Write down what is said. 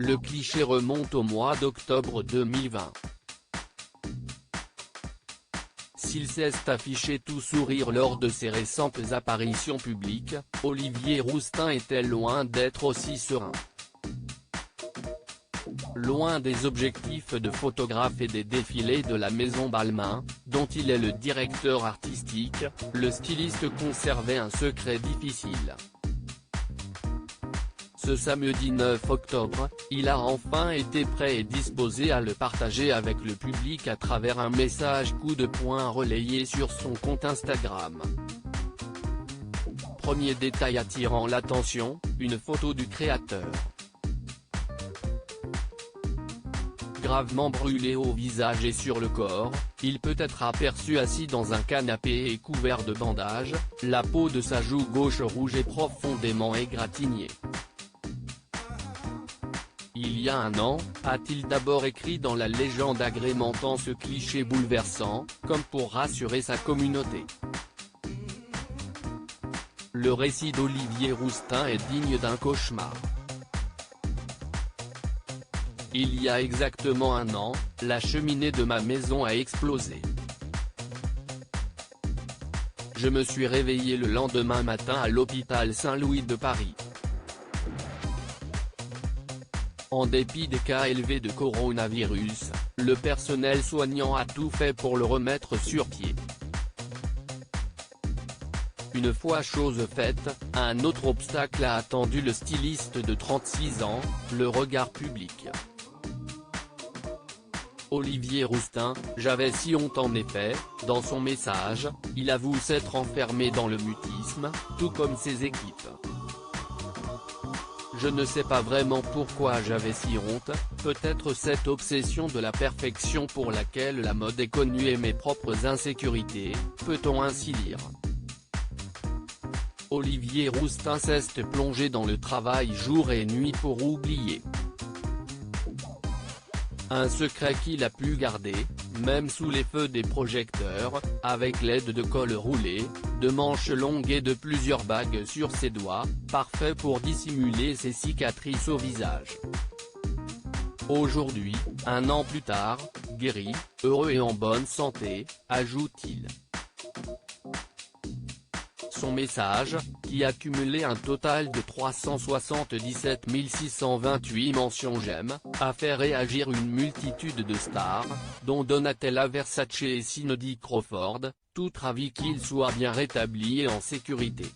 Le cliché remonte au mois d'octobre 2020. S'il s'est affiché tout sourire lors de ses récentes apparitions publiques, Olivier Rousteing était loin d'être aussi serein. Loin des objectifs de photographe et des défilés de la maison Balmain, dont il est le directeur artistique, le styliste conservait un secret difficile. Ce samedi 9 octobre, il a enfin été prêt et disposé à le partager avec le public à travers un message coup de poing relayé sur son compte Instagram. Premier détail attirant l'attention, une photo du créateur. Gravement brûlé au visage et sur le corps, il peut être aperçu assis dans un canapé et couvert de bandages, la peau de sa joue gauche rouge et profondément égratignée. Il y a un an, a-t-il d'abord écrit dans la légende agrémentant ce cliché bouleversant, comme pour rassurer sa communauté. Le récit d'Olivier Rousteing est digne d'un cauchemar. Il y a exactement un an, la cheminée de ma maison a explosé. Je me suis réveillé le lendemain matin à l'hôpital Saint-Louis de Paris. En dépit des cas élevés de coronavirus, le personnel soignant a tout fait pour le remettre sur pied. Une fois chose faite, un autre obstacle a attendu le styliste de 36 ans, le regard public. Olivier Rousteing, j'avais si honte en effet, dans son message, il avoue s'être enfermé dans le mutisme, tout comme ses équipes. Je ne sais pas vraiment pourquoi j'avais si honte, peut-être cette obsession de la perfection pour laquelle la mode est connue et mes propres insécurités, peut-on ainsi lire. Olivier Rousteing s'est plongé dans le travail jour et nuit pour oublier. Un secret qu'il a pu garder, même sous les feux des projecteurs, avec l'aide de cols roulés, de manches longues et de plusieurs bagues sur ses doigts, parfait pour dissimuler ses cicatrices au visage. Aujourd'hui, un an plus tard, guéri, heureux et en bonne santé, ajoute-t-il. Son message, qui a cumulé un total de 377 628 mentions j'aime, a fait réagir une multitude de stars, dont Donatella Versace et Cindy Crawford, toutes ravies qu'il soit bien rétabli et en sécurité.